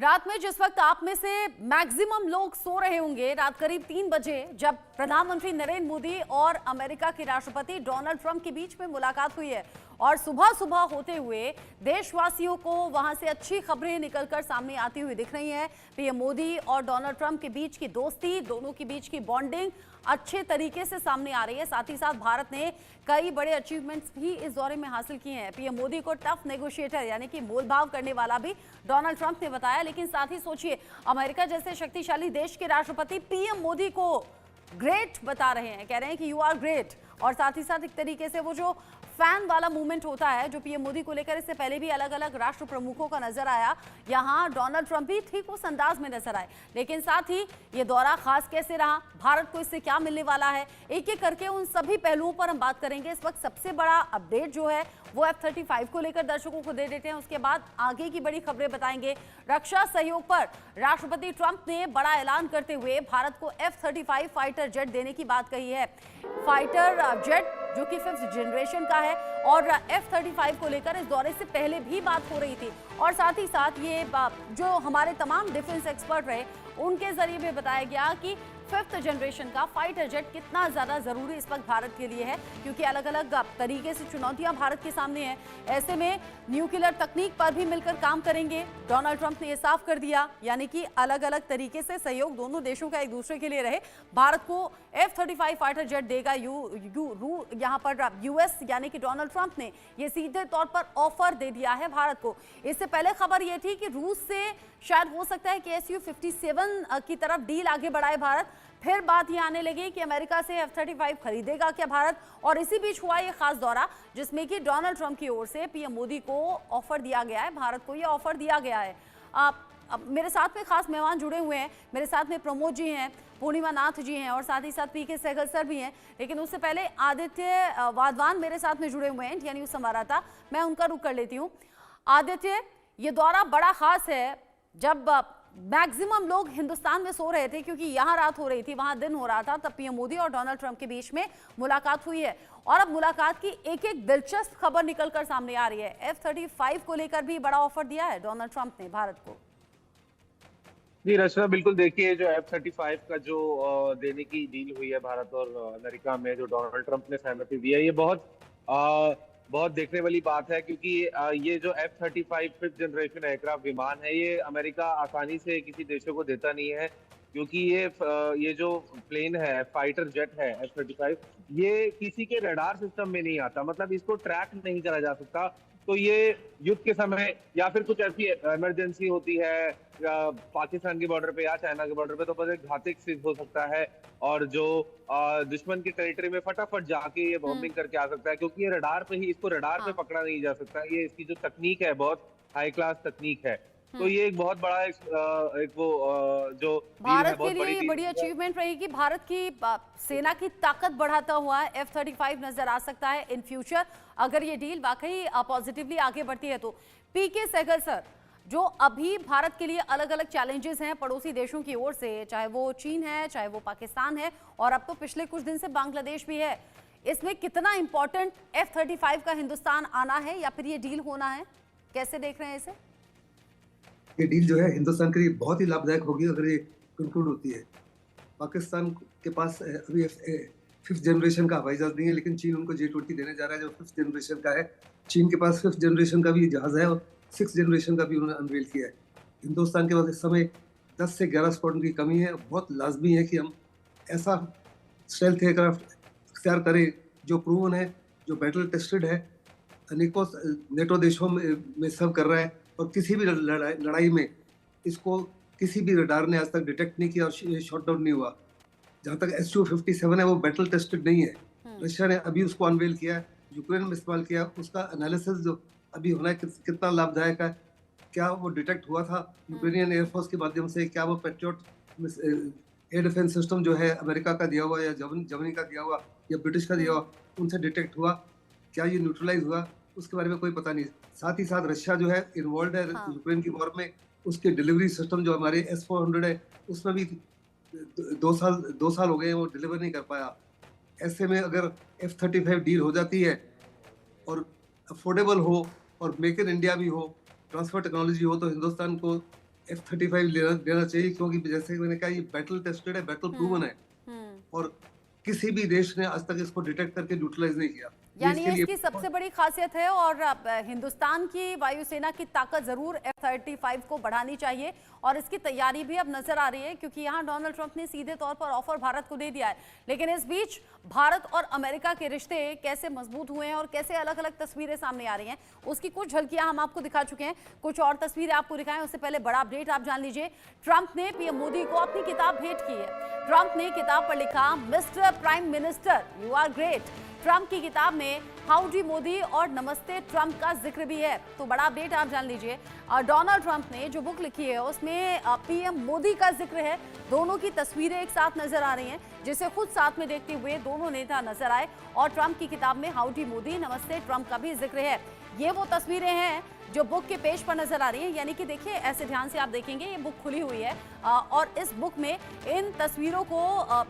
रात में जिस वक्त आप में से मैक्सिमम लोग सो रहे होंगे, रात करीब 3 बजे जब प्रधानमंत्री नरेंद्र मोदी और अमेरिका के राष्ट्रपति डोनाल्ड ट्रंप के बीच में मुलाकात हुई है और सुबह सुबह होते हुए देशवासियों को वहां से अच्छी खबरें निकलकर सामने आती हुई दिख रही हैं। पीएम मोदी और डोनाल्ड ट्रंप के बीच की दोस्ती, दोनों के बीच की बॉन्डिंग अच्छे तरीके से सामने आ रही है। साथ ही साथ भारत ने कई बड़े अचीवमेंट्स भी इस दौरे में हासिल किए हैं। पीएम मोदी को टफ नेगोशिएटर यानी कि मोलभाव करने वाला भी डोनाल्ड ट्रंप ने बताया, लेकिन साथ ही सोचिए, अमेरिका जैसे शक्तिशाली देश के राष्ट्रपति पीएम मोदी को ग्रेट बता रहे हैं, कह रहे हैं कि यू आर ग्रेट। और साथ ही साथ एक तरीके से वो जो फैन वाला मूवमेंट होता है जो पीएम मोदी को लेकर इससे पहले भी अलग अलग राष्ट्र प्रमुखों का नजर आया, यहां डोनाल्ड ट्रंप भी ठीक उस अंदाज में नजर आए। लेकिन साथ ही ये दौरा खास कैसे रहा, भारत को इससे क्या मिलने वाला है, एक एक करके उन सभी पहलुओं पर हम बात करेंगे। इस वक्त सबसे बड़ा अपडेट जो है वो F-35 को लेकर दर्शकों को दे देते हैं, उसके बाद आगे की बड़ी खबरें बताएंगे। रक्षा सहयोग पर राष्ट्रपति ट्रंप ने बड़ा ऐलान करते हुए भारत को F-35 फाइटर जेट देने की बात कही है। फाइटर जेट जो कि 5th जनरेशन का है और F-35 को लेकर इस दौरे से पहले भी बात हो रही थी। और साथ ही साथ ये जो हमारे तमाम डिफेंस एक्सपर्ट रहे उनके जरिए भी बताया गया कि 5th जनरेशन का फाइटर जेट कितना ज्यादा जरूरी इस वक्त भारत के लिए है, क्योंकि अलग अलग तरीके से चुनौतियां भारत के सामने हैं। ऐसे में न्यूक्लियर तकनीक पर भी मिलकर काम करेंगे, डोनाल्ड ट्रंप ने यह साफ कर दिया, यानी कि अलग अलग तरीके से सहयोग दोनों देशों का एक दूसरे के लिए रहे। भारत को F-35 फाइटर जेट देगा यहाँ पर यूएस यानी कि डोनाल्ड ट्रंप ने यह सीधे तौर पर ऑफर दे दिया है भारत को। इससे पहले खबर यह थी कि रूस से शायद हो सकता है कि Su-57 की तरफ डील आगे बढ़ाए भारत। फिर बात ये आने लगी कि अमेरिका से F-35 खरीदेगा क्या भारत, और इसी बीच हुआ ये खास दौरा जिसमें कि डोनाल्ड ट्रंप की ओर से पीएम मोदी को ऑफर दिया गया है, भारत को ये ऑफर दिया गया है। अब मेरे साथ में खास मेहमान जुड़े हुए हैं, मेरे साथ में प्रमोद जी हैं, पूर्णिमा नाथ जी हैं और साथ ही साथ पीके सहगल सर भी हैं। लेकिन उससे पहले आदित्य वाधवान मेरे साथ में जुड़े हुए हैं, इंडिया न्यूज संवाददाता, मैं उनका रुख कर लेती हूँ। आदित्य, ये दौरा बड़ा खास है जब मैक्सिमम लोग हिंदुस्तान में सो रहे थे, क्योंकि यहाँ रात हो रही थी, वहां दिन हो रहा था, तब पीएम मोदी और डोनाल्ड ट्रंप के बीच में मुलाकात हुई है। और अब मुलाकात की एक एक दिलचस्प खबर निकलकर सामने आ रही है। F-35 को लेकर भी बड़ा ऑफर दिया है डोनाल्ड ट्रंप ने भारत को। जी रचना, बिल्कुल देखिए, जो F-35 का जो देने की डील हुई है भारत और अमेरिका में, जो डोनाल्ड ट्रंप ने सहमति दी है, ये बहुत देखने वाली बात है, क्योंकि ये जो F-35 5th जनरेशन एयरक्राफ्ट विमान है, ये अमेरिका आसानी से किसी देशों को देता नहीं है, क्योंकि ये जो प्लेन है, फाइटर जेट है F-35, ये किसी के रडार सिस्टम में नहीं आता, मतलब इसको ट्रैक नहीं करा जा सकता। तो ये युद्ध के समय या फिर कुछ ऐसी इमरजेंसी होती है पाकिस्तान के बॉर्डर पे या चाइना के बॉर्डर पे, तो बस घातक सिद्ध हो सकता है और जो दुश्मन की टेरिटरी में फटाफट जाके ये बॉम्बिंग करके आ सकता है, क्योंकि ये रडार पे ही, इसको रडार पे पकड़ा नहीं जा सकता। ये इसकी जो तकनीक है बहुत हाई क्लास तकनीक है। तो ये एक बहुत बड़ा जो भारत के लिए ये बड़ी अचीवमेंट रहेगी। भारत की सेना की ताकत बढ़ाता हुआ F-35 नजर आ सकता है इन फ्यूचर, अगर ये डील वाकई पॉजिटिवली आगे बढ़ती है तो। पीके सहगल सर, जो अभी भारत के लिए अलग अलग चैलेंजेस हैं पड़ोसी देशों की ओर से, चाहे वो चीन है, चाहे वो पाकिस्तान है, और अब तो पिछले कुछ दिन से बांग्लादेश भी है, इसमें कितना इंपॉर्टेंट F-35 का हिंदुस्तान आना है या फिर ये डील होना है, कैसे देख रहे हैं इसे? ये डील जो है हिंदुस्तान के लिए बहुत ही लाभदायक होगी अगर ये कंक्लूड होती है। पाकिस्तान के पास अभी 5th जनरेशन का हवाई जहाज नहीं है, लेकिन चीन उनको J-20 देने जा रहा है जो 5th जनरेशन का है। चीन के पास 5th जनरेशन का भी जहाज है और 6th जनरेशन का भी उन्होंने अनवील किया है। हिंदुस्तान के पास इस समय 10 से 11 स्क्वाड्रन की कमी है। बहुत लाजमी है कि हम ऐसा स्टेल्थ एयरक्राफ्ट इख्तियार करें जो प्रूवन है, जो बैटल टेस्टेड है, अनेकों नेटो देशों में सर्व कर रहा है और किसी भी लड़ाई में इसको किसी भी रडार ने आज तक डिटेक्ट नहीं किया और शॉट डाउन नहीं हुआ। जहाँ तक Su-57 है वो बैटल टेस्टेड नहीं है। रशिया ने अभी उसको अनवेल किया, यूक्रेन में इस्तेमाल किया, उसका एनालिसिस जो अभी होना है कितना लाभदायक है, क्या वो डिटेक्ट हुआ था यूक्रेनियन एयरफोर्स के माध्यम से, क्या वो पैट्रियट एयर डिफेंस सिस्टम जो है अमेरिका का दिया हुआ या जर्मनी का दिया हुआ या ब्रिटिश का दिया हुआ, उनसे डिटेक्ट हुआ, क्या ये न्यूट्रलाइज हुआ, उसके बारे में कोई पता नहीं। साथ ही साथ रशिया जो है इन्वॉल्व है यूक्रेन की वॉर में, उसके डिलीवरी सिस्टम जो हमारे S-400 है उसमें भी 2 साल हो गए वो डिलीवर नहीं कर पाया। ऐसे में अगर F-35 डील हो जाती है और अफोर्डेबल हो और मेक इन इंडिया भी हो, ट्रांसफर टेक्नोलॉजी हो, तो हिंदुस्तान को F-35 लेना चाहिए, क्योंकि जैसे मैंने कहा, ये बैटल टेस्टेड है, बैटल प्रूवन है, और किसी भी देश ने आज तक इसको डिटेक्ट करके न्यूट्रलाइज नहीं किया। ये यानी इसके लिए इसकी सबसे बड़ी खासियत है। और हिंदुस्तान की वायुसेना की ताकत जरूर F-35 को बढ़ानी चाहिए, और इसकी तैयारी भी अब नजर आ रही है, क्योंकि यहाँ डोनाल्ड ट्रंप ने सीधे तौर पर ऑफर भारत को दे दिया है। लेकिन इस बीच भारत और अमेरिका के रिश्ते कैसे मजबूत हुए हैं और कैसे अलग अलग तस्वीरें सामने आ रही हैं, उसकी कुछ झलकियां हम आपको दिखा चुके हैं। कुछ और तस्वीरें आपको दिखाएं उससे पहले बड़ा अपडेट आप जान लीजिए। ट्रंप ने पीएम मोदी को अपनी किताब भेंट की है। ट्रंप ने किताब पर लिखा, mister prime minister you are great. Trump की किताब में हाउडी मोदी और नमस्ते ट्रंप का जिक्र भी है। तो बड़ा अपडेट आप जान लीजिए। डोनाल्ड ट्रंप ने जो बुक लिखी है उसमें पीएम मोदी का जिक्र है। दोनों की तस्वीरें एक साथ नजर आ रही हैं, जिसे खुद साथ में देखते हुए दोनों नेता नजर आए। और ट्रंप की किताब में हाउडी मोदी नमस्ते ट्रंप का भी जिक्र है। ये वो तस्वीरें हैं जो बुक के पेज पर नजर आ रही है। यानी कि देखिए, ऐसे ध्यान से आप देखेंगे, ये बुक खुली हुई है और इस बुक में इन तस्वीरों को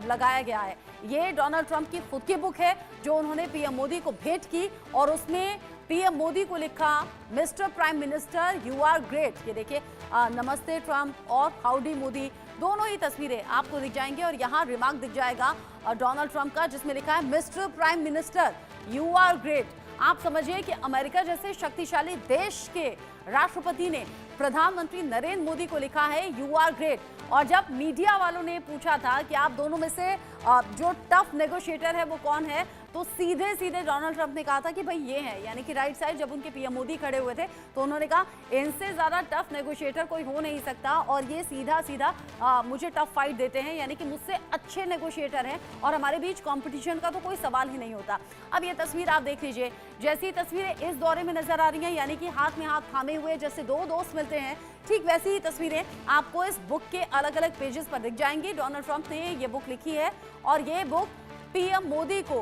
लगाया गया है। ये डोनाल्ड ट्रंप की खुद की बुक है जो उन्होंने पीएम मोदी को भेंट की, और उसमें पीएम मोदी को लिखा, mister prime minister you are great. ये देखिए, नमस्ते ट्रंप और हाउडी मोदी दोनों ही तस्वीरें आपको दिख जाएंगे। और यहाँ रिमार्क दिख जाएगा डोनाल्ड ट्रंप का, जिसमें लिखा है, mister prime minister you are great. आप समझिए कि अमेरिका जैसे शक्तिशाली देश के राष्ट्रपति ने प्रधानमंत्री नरेंद्र मोदी को लिखा है यू आर ग्रेट। और जब मीडिया वालों ने पूछा था कि आप दोनों में से जो टफ नेगोशिएटर है वो कौन है, तो सीधे सीधे डोनाल्ड ट्रंप ने कहा था कि भाई ये है, यानी कि राइट साइड। जब उनके पीएम मोदी खड़े हुए थे तो उन्होंने कहा, इनसे ज्यादा टफ नेगोशिएटर कोई हो नहीं सकता, और ये सीधा सीधा मुझे टफ फाइट देते हैं, यानी कि मुझसे अच्छे नेगोशिएटर हैं, और हमारे बीच कंपटीशन का तो कोई सवाल ही नहीं होता। अब ये तस्वीर आप देख लीजिए, जैसी तस्वीरें इस दौरे में नजर आ रही हैं, यानी कि हाथ में हाथ थामे हुए जैसे दो दोस्त मिलते हैं, ठीक वैसी ही तस्वीरें आपको इस बुक के अलग अलग पेजेस पर दिख जाएंगी। डोनाल्ड ट्रंप ने ये बुक लिखी है, और ये बुक पीएम मोदी को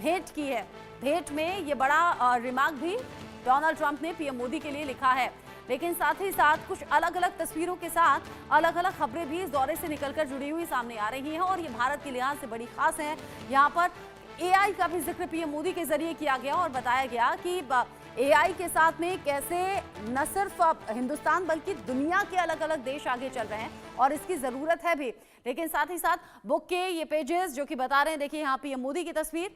भेंट की है। भेंट में ये बड़ा रिमार्क भी डोनाल्ड ट्रंप ने पीएम मोदी के लिए लिखा है। लेकिन साथ ही साथ कुछ अलग अलग तस्वीरों के साथ अलग अलग खबरें भी इस दौरे से निकलकर जुड़ी हुई सामने आ रही हैं, और ये भारत के लिहाज से बड़ी खास है। यहाँ पर एआई का भी जिक्र पीएम मोदी के जरिए किया गया, और बताया गया कि एआई के साथ में कैसे न सिर्फ हिंदुस्तान बल्कि दुनिया के अलग अलग देश आगे चल रहे हैं, और इसकी जरूरत है भी। लेकिन साथ ही साथ बुक के ये पेजेस जो कि बता रहे हैं, देखिए यहाँ पीएम मोदी की तस्वीर,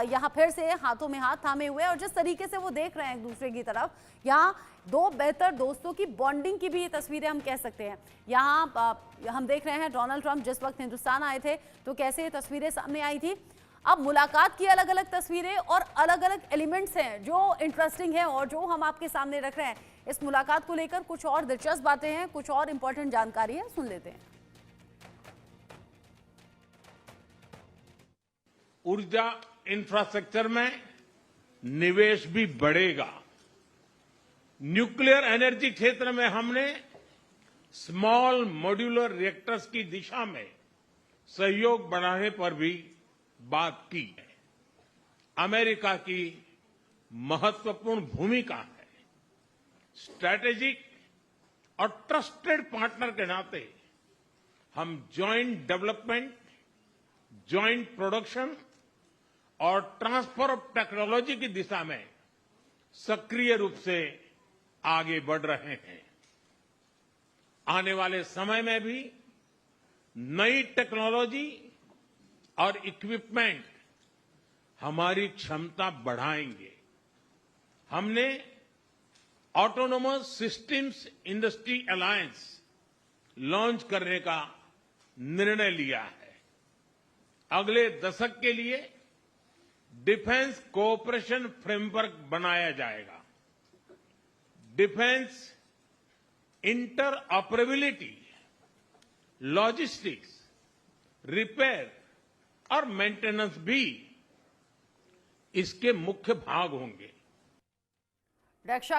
यहाँ फिर से हाथों में हाथ थामे हुए, और जिस तरीके से वो देख रहे हैं एक दूसरे की तरफ, यहाँ दो बेहतर दोस्तों की बॉन्डिंग की भी ये तस्वीरें हम कह सकते हैं। यहाँ हम देख रहे हैं डोनाल्ड ट्रंप जिस वक्त हिंदुस्तान आए थे तो कैसे ये तस्वीरें सामने आई थी। अब मुलाकात की अलग अलग तस्वीरें और अलग अलग एलिमेंट्स हैं जो इंटरेस्टिंग हैं और जो हम आपके सामने रख रहे हैं। इस मुलाकात को लेकर कुछ और दिलचस्प बातें हैं, कुछ और इंपॉर्टेंट जानकारी है, सुन लेते हैं। ऊर्जा इंफ्रास्ट्रक्चर में निवेश भी बढ़ेगा। न्यूक्लियर एनर्जी क्षेत्र में हमने स्मॉल मॉड्यूलर रिएक्टर्स की दिशा में सहयोग बढ़ाने पर भी बात की है। अमेरिका की महत्वपूर्ण भूमिका है। स्ट्रैटेजिक और ट्रस्टेड पार्टनर के नाते हम जॉइंट डेवलपमेंट, जॉइंट प्रोडक्शन और ट्रांसफर ऑफ टेक्नोलॉजी की दिशा में सक्रिय रूप से आगे बढ़ रहे हैं। आने वाले समय में भी नई टेक्नोलॉजी और इक्विपमेंट हमारी क्षमता बढ़ाएंगे। हमने autonomous systems industry alliance launch करने का निर्णय लिया है। अगले दशक के लिए डिफेंस कोऑपरेशन फ्रेमवर्क बनाया जाएगा। डिफेंस इंटरऑपरेबिलिटी, लॉजिस्टिक्स, रिपेयर और मेंटेनेंस भी इसके मुख्य भाग होंगे। रक्षा